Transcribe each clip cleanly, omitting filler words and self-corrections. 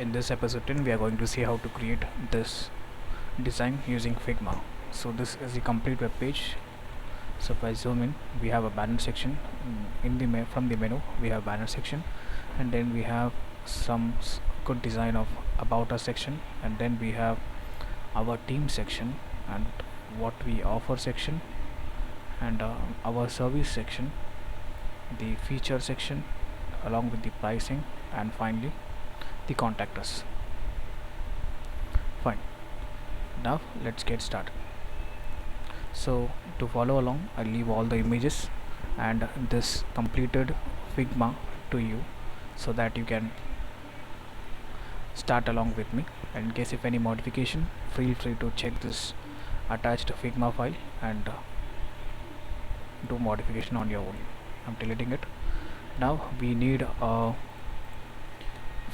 In this episode 10 we are going to see how to create this design using Figma. So this is the complete web page. So if I zoom in, we have a banner section. In the from the menu we have banner section, and then we have some good design of about us section, and then we have our team section and what we offer section, and our service section, the feature section along with the pricing, and finally the contact us. Fine, now let's get started. So to follow along, I'll leave all the images and this completed Figma to you so that you can start along with me. And in case if any modification, feel free to check this attached Figma file and do modification on your own. I'm deleting it. Now we need a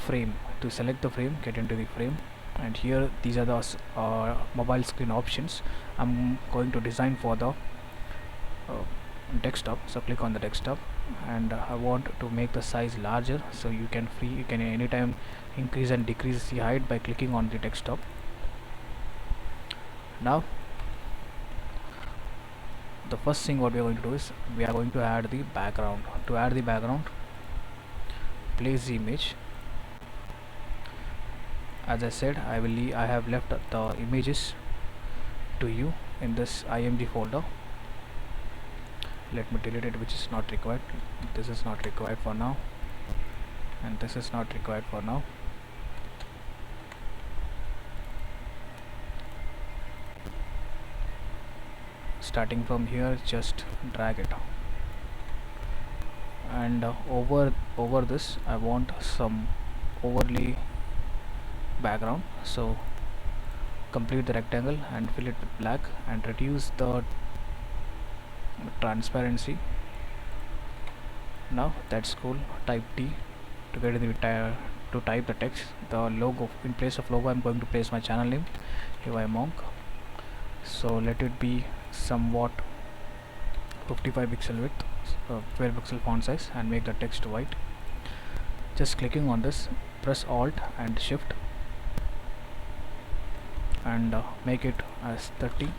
frame. To select the frame, get into the frame, and here these are the mobile screen options. I'm going to design for the desktop, so click on the desktop, and I want to make the size larger, so you can anytime increase and decrease the height by clicking on the desktop. Now the first thing what we are going to do is we are going to add the background. To add the background, place the image. As I said, I have left the images to you in this img folder. Let me delete it, which is not required. This is not required for now, and this is not required for now. Starting from here, just drag it, and over this I want some overlay background. So complete the rectangle and fill it with black and reduce the transparency. Now that's cool. Type T to get the to type the text. The logo, in place of logo I'm going to place my channel name, UI Monk. So let it be somewhat 55 pixel width, 12 pixel font size, and make the text white. Just clicking on this, press Alt and Shift and make it as 30.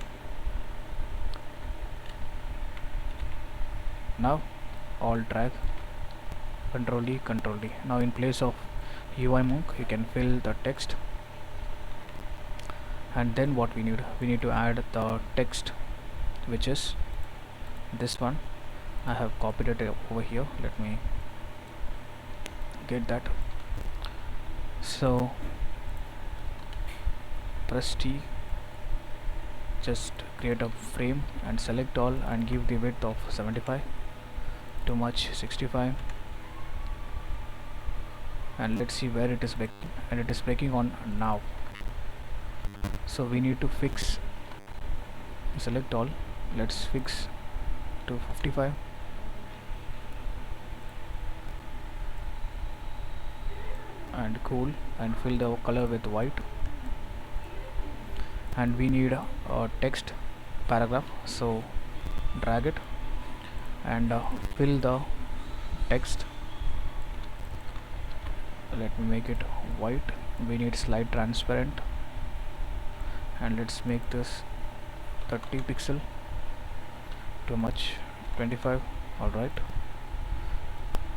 Now Alt drag, Control D, Control D. Now in place of UI Monk you can fill the text, and then what we need to add the text, which is this one. I have copied it over here. Let me get that. So press T, just create a frame and select all and give the width of 75, too much 65, and let's see where it is breaking, and it is breaking on now. So we need to fix, select all, let's fix to 55, and cool, and fill the color with white. And we need a text paragraph, so drag it and fill the text. Let me make it white. We need slide transparent, and let's make this 30 pixel, too much 25. Alright,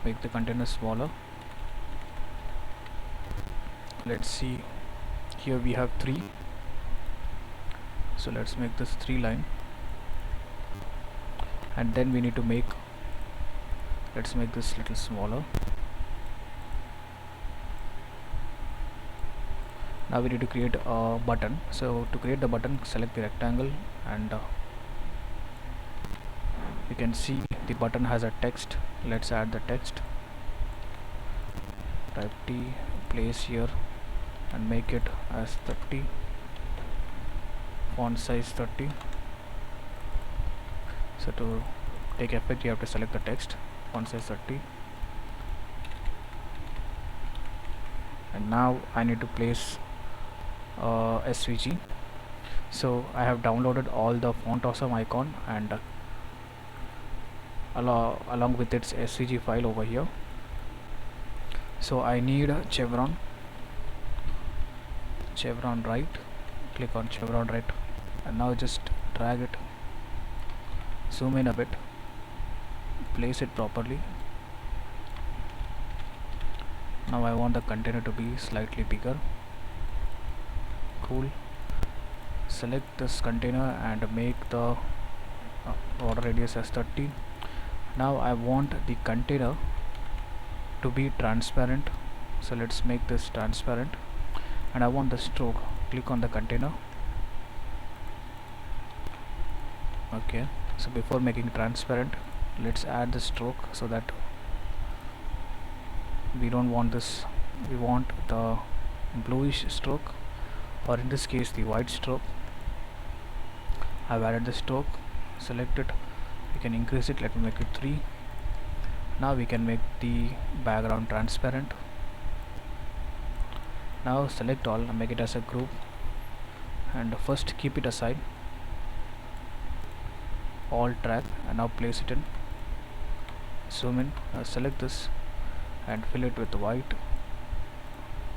make the container smaller. Let's see, here we have 3, so let's make this 3 line, and then we need to make, let's make this little smaller. Now we need to create a button. So to create the button, select the rectangle, and you can see the button has a text. Let's add the text. Type T, place here and make it as 30, font size 30. So to take effect you have to select the text, font size 30, and now I need to place SVG. So I have downloaded all the Font Awesome icon and along with its SVG file over here. So I need a chevron chevron right, click on chevron right, and now just drag it, zoom in a bit, place it properly. Now I want the container to be slightly bigger. Cool. Select this container and make the border radius as 30. Now I want the container to be transparent, so let's make this transparent. And I want the stroke, click on the container. Okay, so before making transparent, let's add the stroke, so that we don't want this, we want the bluish stroke, or in this case the white stroke. I've added the stroke, select it, we can increase it, let me make it 3. Now we can make the background transparent. Now select all and make it as a group, and first keep it aside, alt drag, and now place it in, zoom in, select this and fill it with white,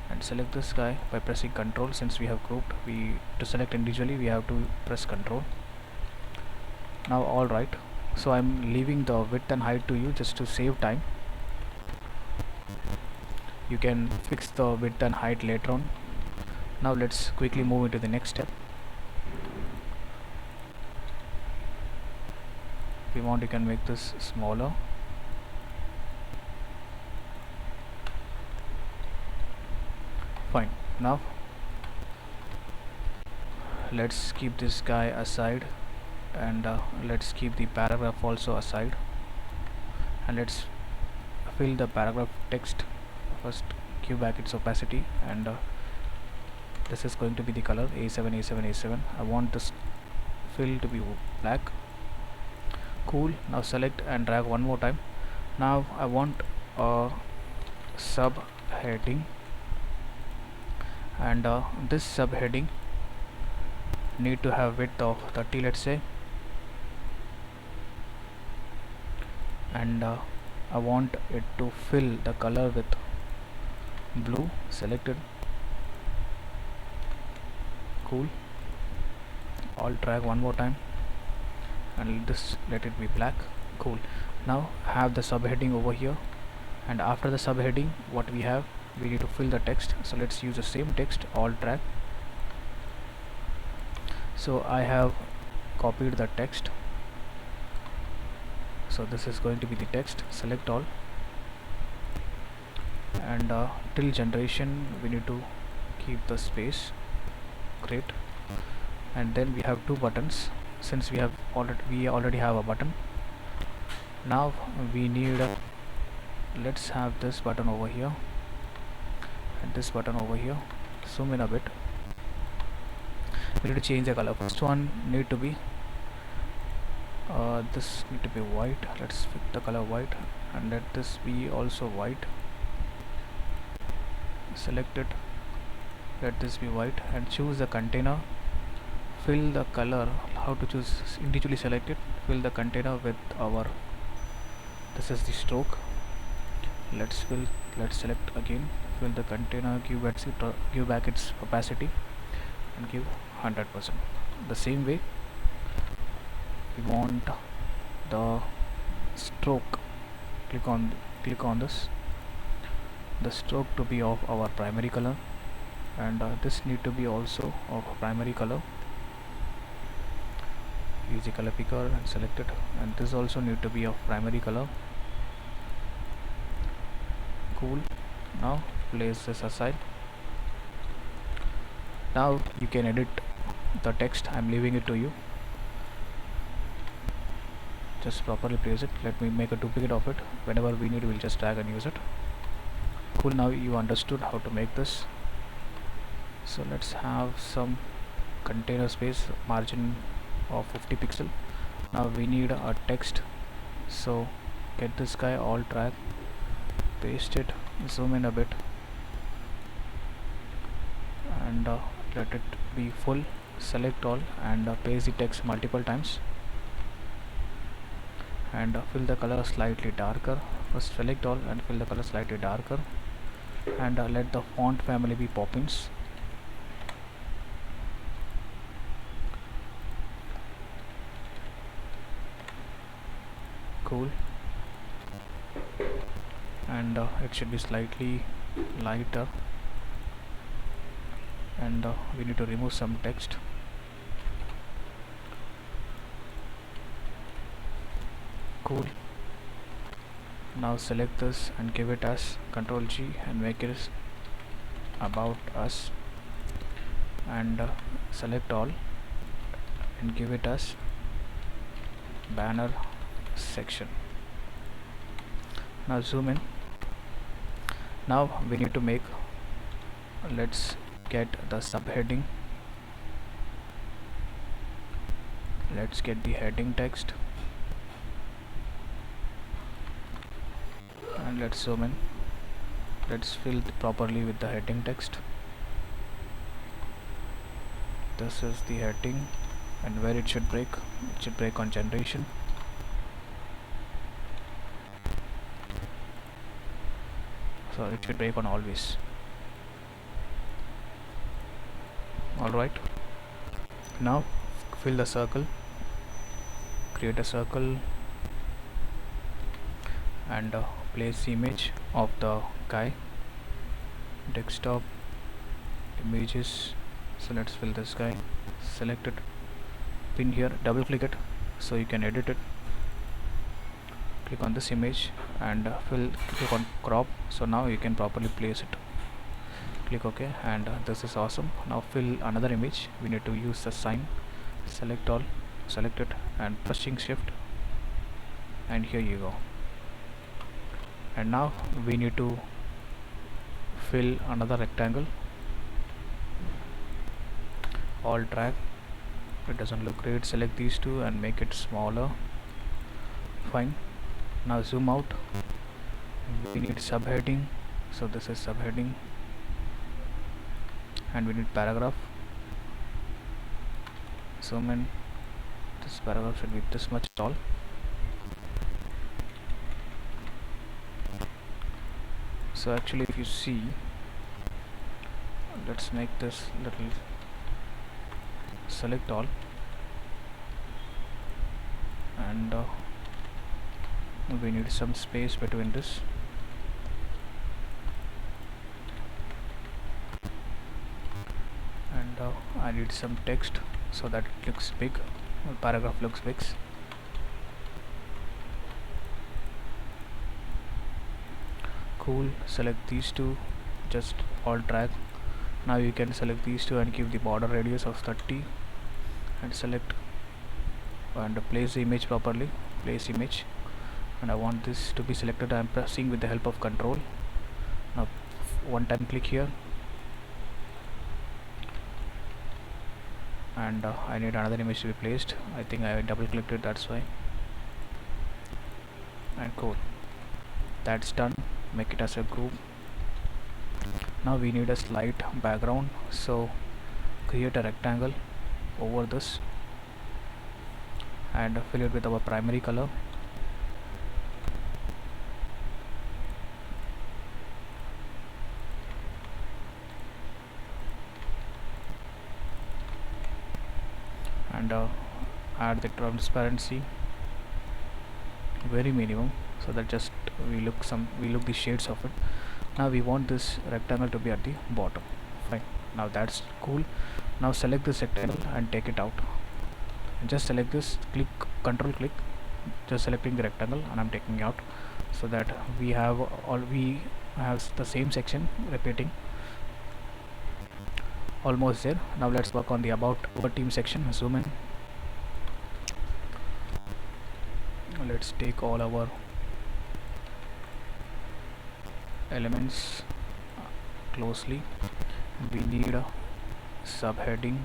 and select this guy by pressing Ctrl. Since we have grouped, to select individually we have to press Ctrl. Now alright, so I'm leaving the width and height to you just to save time. You can fix the width and height later on. Now let's quickly move into the next step. If you want, you can make this smaller. Fine. Now let's keep this guy aside, and let's keep the paragraph also aside, and let's fill the paragraph text. First give back its opacity, and this is going to be the color A7 A7 A7. I want this fill to be black. Cool. Now select and drag one more time. Now I want a subheading, and this subheading need to have width of 30, let's say, and I want it to fill the color with blue. Selected. Cool. Alt drag one more time, and this let it be black. Cool. Now have the subheading over here, and after the subheading what we have, we need to fill the text. So let's use the same text, alt drag. So I have copied the text, so this is going to be the text. Select all, and till generation we need to keep the space. Great. And then we have two buttons. Since we already have a button, now we need let's have this button over here and this button over here. Zoom in a bit. We need to change the color. First one need to be this need to be white. Let's pick the color white, and let this be also white. Select it, let this be white, and choose the container. Fill the color. How to choose? Individually select it. Fill the container with our, this is the stroke. Let's select again, fill the container, give back its opacity, and give 100%. The same way we want the stroke. Click on this, the stroke to be of our primary color, and this need to be also of primary color. Use the color picker and select it, and this also need to be of primary color. Cool. Now place this aside. Now you can edit the text. I'm leaving it to you. Just properly place it. Let me make a duplicate of it. Whenever we need, we'll just drag and use it. Cool. Now you understood how to make this. So let's have some container space, margin of 50 pixel. Now we need a text, so get this guy, alt drag, paste it, zoom in a bit, and let it be full. Select all and paste the text multiple times, and fill the color slightly darker. First select all and fill the color slightly darker, and let the font family be Poppins. Cool. And it should be slightly lighter, and we need to remove some text. Cool. Now select this and give it as Control G and make it about us, and select all and give it as banner section. Now zoom in. Now we need to make, let's get the subheading, let's get the heading text, and let's zoom in. Let's fill properly with the heading text. This is the heading, and where it should break on generation. So it should break on always. Alright, now fill the circle, create a circle, and place image of the guy, desktop images. So let's fill this guy, select it, pin here, double click it so you can edit it. Click on this image and click on crop, so now you can properly place it. Click OK, and this is awesome. Now fill another image. We need to use the sign, select all, select it, and pressing shift, and here you go. And now we need to fill another rectangle. Alt drag, it doesn't look great, select these two and make it smaller. Fine. Now zoom out. We need subheading, so this is subheading, and we need paragraph. Zoom in. This paragraph should be this much tall. So actually, if you see, let's make this little, select all, and we need some space between this. And I need some text so that it looks big, paragraph looks big. Cool. Select these two, just alt drag. Now you can select these two and give the border radius of 30, and select and place the image properly, place image, and I want this to be selected. I am pressing with the help of control. Now one time click here, and I need another image to be placed. I think I double clicked it, that's why. And cool, that's done. Make it as a group. Now we need a slight background, so create a rectangle over this and fill it with our primary color. And add the transparency very minimum, so that just we look the shades of it. Now we want this rectangle to be at the bottom. Fine, now that's cool. Now select this rectangle and take it out, and just select this, click control click, just selecting the rectangle, and I'm taking it out, so that we have the same section repeating. Almost there. Now let's work on the about our team section. Zoom in. Let's take all our elements closely. We need a subheading,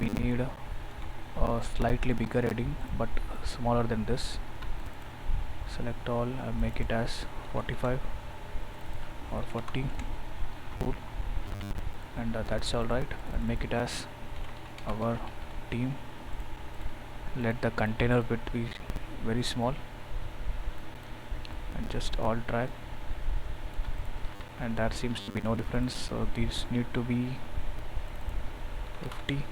we need a slightly bigger heading but smaller than this. Select all and make it as 45 or 40. Cool. And that's alright, and make it as our team. Let the container bit be very small, and just alt drag, and there seems to be no difference, so these need to be 50.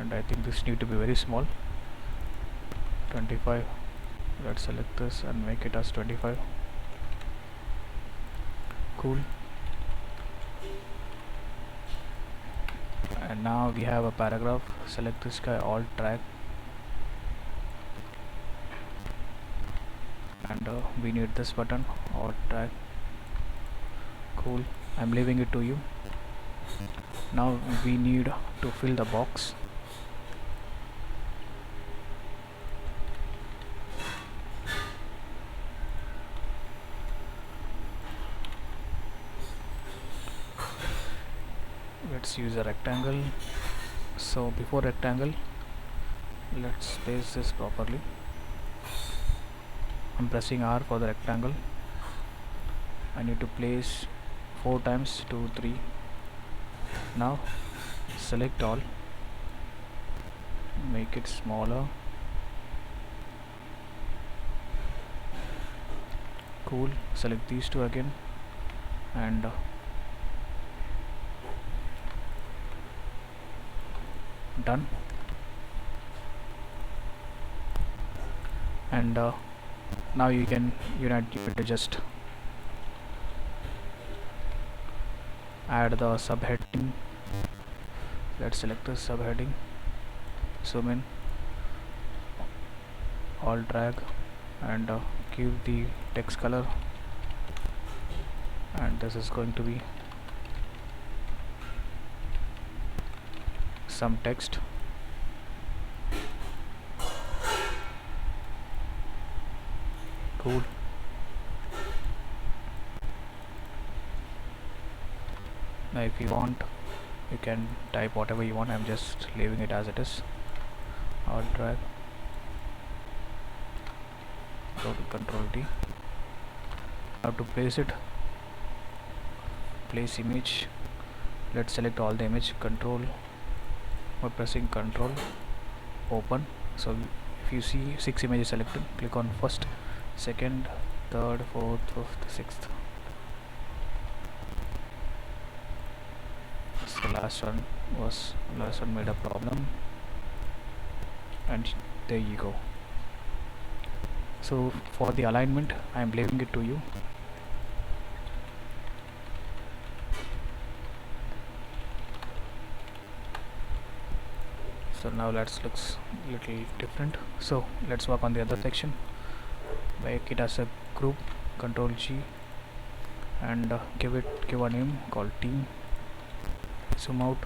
and I think this need to be very small, 25. Let's select this and make it as 25. Cool. And now we have a paragraph. Select this guy, alt drag, and we need this button, alt drag. Cool. I'm leaving it to you. Now we need to fill the box. Let's use a rectangle. So before rectangle, let's space this properly. I'm pressing R for the rectangle. I need to place 4 times 2 3. Now select all, make it smaller. Cool. Select these two again, and done. And now you can just add the subheading. Let's select the subheading, zoom in, alt drag, and give the text color, and this is going to be some text. Cool. Now if you want, you can type whatever you want. I'm just leaving it as it is. Alt drag, go to Control D. Now to place it, place image. Let's select all the image, control, by pressing control, open. So if you see 6 images selected, click on first, second, third, fourth, fifth, sixth. So last one made a problem, and there you go. So for the alignment, I am leaving it to you. So now let's looks little different. So let's work on the other section. Make it as a group, Control G, and give a name called team. Zoom out.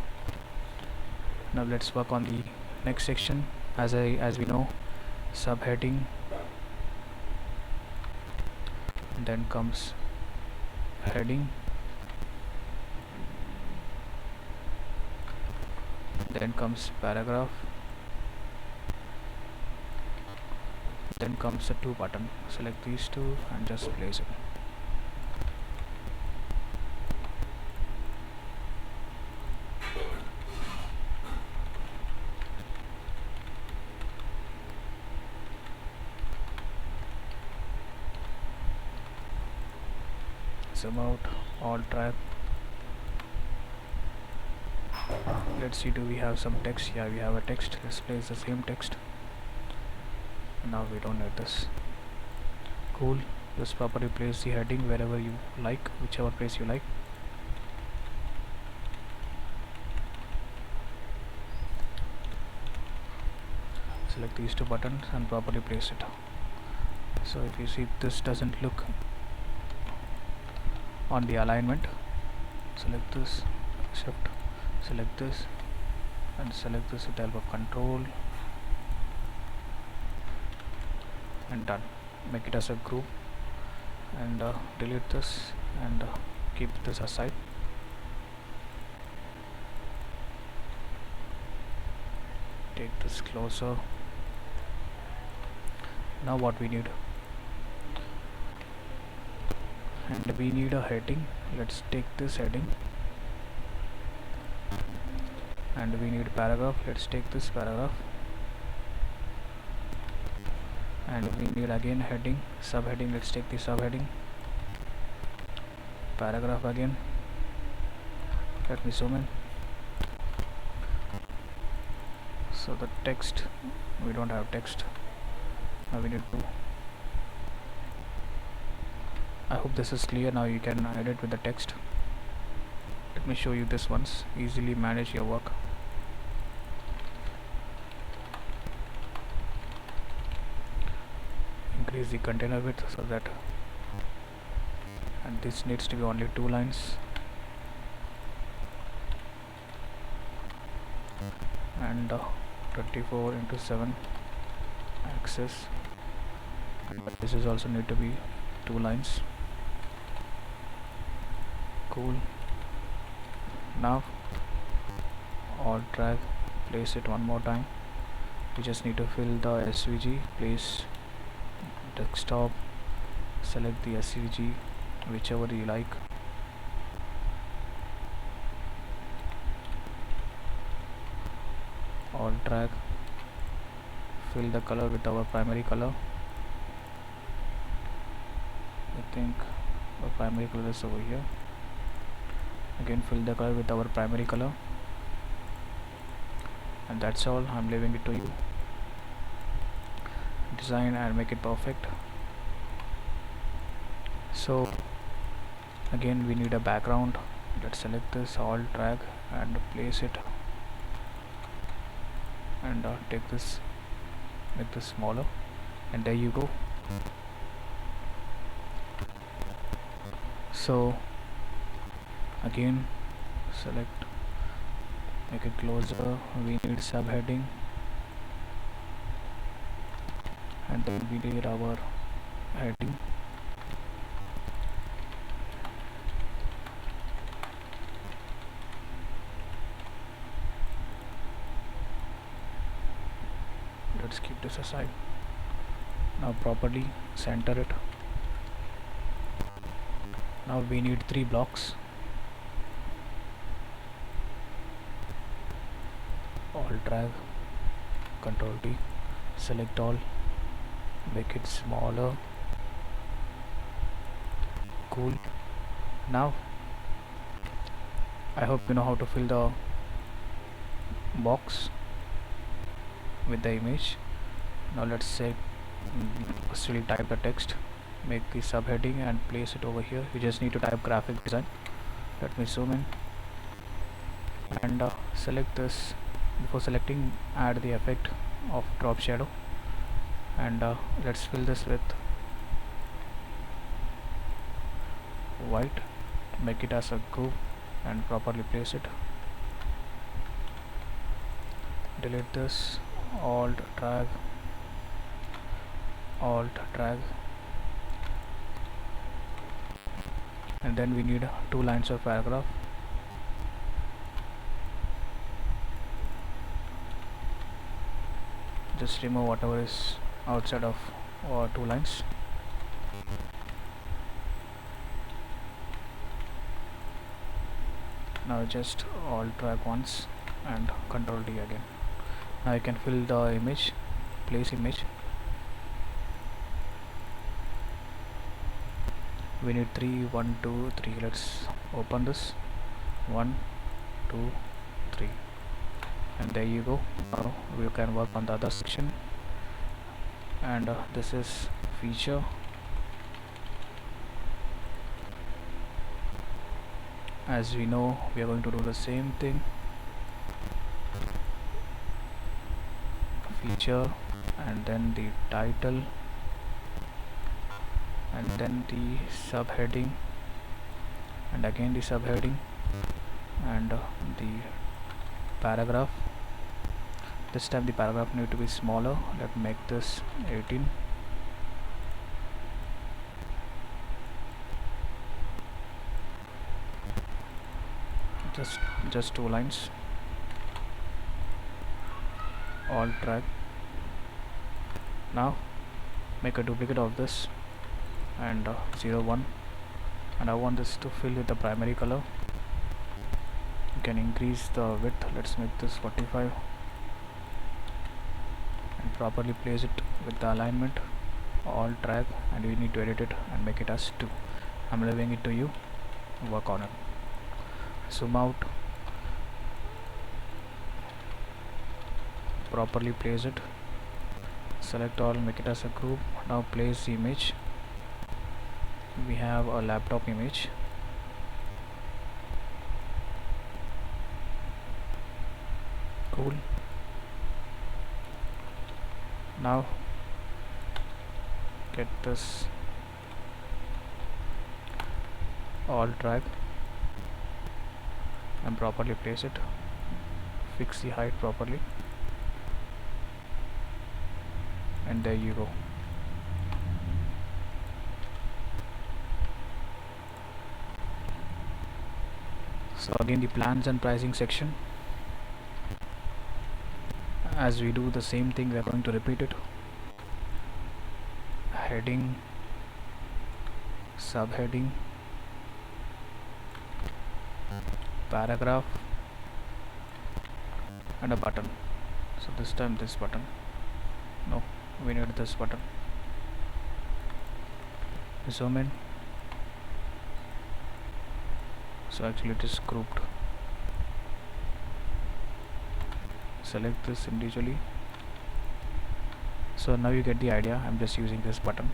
Now let's work on the next section. As we know, subheading, then comes heading, then comes paragraph, then comes the 2 button. Select these two and just place it. Zoom out, alt drag. Let's see, do we have some text? Yeah, we have a text. Let's place the same text. Now we don't need this. Cool. Just properly place the heading wherever you like, whichever place you like. Select these 2 buttons and properly place it. So if you see, this doesn't look on the alignment. Select this, shift, select this, and select this with the help of control, and done. Make it as a group, and delete this, and keep this aside. Take this closer. Now what we need, and we need a heading. Let's take this heading, and we need paragraph. Let's take this paragraph, and we need again heading, subheading. Let's take the subheading, paragraph again. Let me zoom in. So the text, we don't have text. Now we need to, I hope this is clear. Now you can edit with the text. Let me show you this once. Easily manage your work. Increase the container width so that, and this needs to be only 2 lines, and 24 into 7 axis, but this is also need to be 2 lines. Cool. Now alt drag, place it one more time. You just need to fill the SVG, place desktop, select the SVG whichever you like, alt drag, fill the color with our primary color. I think the primary color is over here. Again fill the color with our primary color, and that's all. I'm leaving it to you. Design and make it perfect. So again we need a background. Let's select this, alt drag and place it, and take this, make this smaller, and there you go. So again select, make it closer. We need subheading, and then we need our heading. Let's keep this aside. Now properly center it. Now we need 3 blocks. Alt drag, Control T, select all, make it smaller. Cool. Now I hope you know how to fill the box with the image. Now let's say first we'll type the text, make the subheading and place it over here. You just need to type graphic design. Let me zoom in and select this. Before selecting, add the effect of drop shadow, and let's fill this with white, make it as a group and properly place it. Delete this, alt drag, and then we need 2 lines of paragraph. Just remove whatever is outside of 2 lines. Now just alt drag once and Control D again. Now you can fill the image, place image. We need 3, 1, 2, 3. Let's open this. 1, 2, 3. And there you go. Now we can work on the other section, and this is feature. As we know, we are going to do the same thing. Feature, and then the title, and then the subheading, and again the subheading, and the paragraph. This time the paragraph need to be smaller. Let's make this 18. Just 2 lines. Alt drag. Now make a duplicate of this and 0, 1, and I want this to fill with the primary color. You can increase the width. Let's make this 45 and properly place it with the alignment. Alt drag, and you need to edit it and make it as 2. I'm leaving it to you. Work on it. Zoom out. properly place it. Select all, make it as a group. Now place the image. We have a laptop image. Cool. Now get this, alt drag and properly place it. Fix the height properly, and there you go. So again, the plans and pricing section, as we do the same thing, we are going to repeat it. Heading, subheading, paragraph, and a button. So this time this button, no, we need this button. Zoom in. So actually it is grouped. Select this individually. So now you get the idea. I'm just using this button.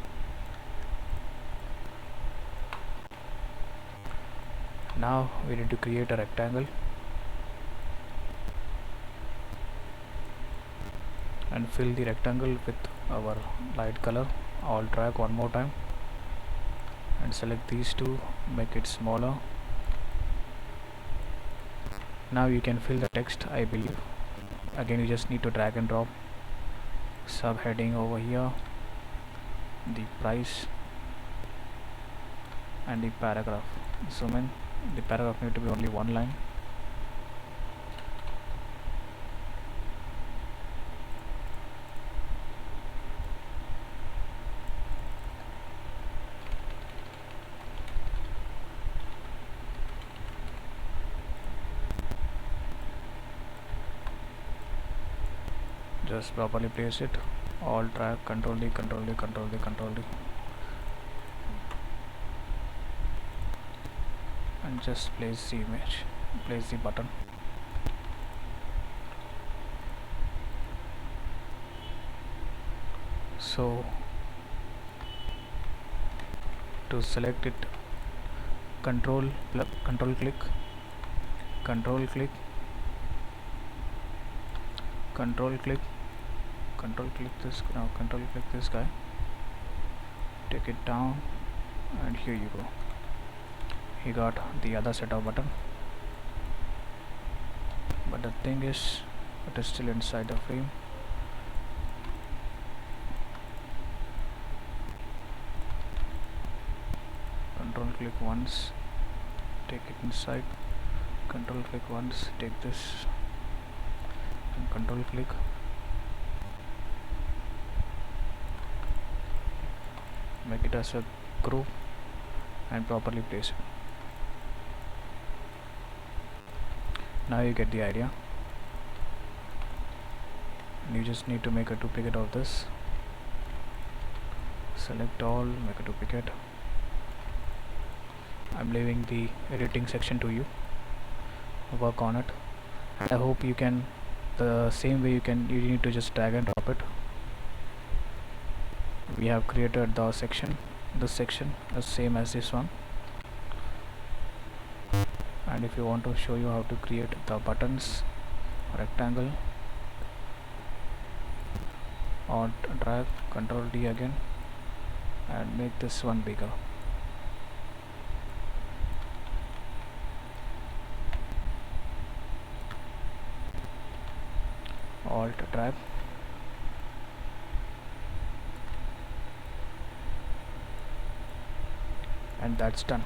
Now we need to create a rectangle and fill the rectangle with our light color. Alt drag one more time and select these two, make it smaller. Now you can fill the text, I believe. Again, you just need to drag and drop subheading over here, the price, and the paragraph. Zoom in. The paragraph need to be only one line. Just properly place it. Alt drag, Control D, Control D, Control D, Control D, and just place the image, place the button. So to select it, control click, control click, control click, this, now control click this guy, take it down, and here you go. He got the other set of button, but the thing is it is still inside the frame. Control click once, take it inside, control click once, take this, and control click, make it as a group and properly place it. Now you get the idea. You just need to make a duplicate of this. Select all, make a duplicate. I'm leaving the editing section to you. Work on it. I hope you can, the same way you need to just drag and drop it. We have created the section, this section is same as this one. And if you want to show you how to create the buttons, rectangle, Alt drag, Control D again, and make this one bigger. Alt drag, and that's done.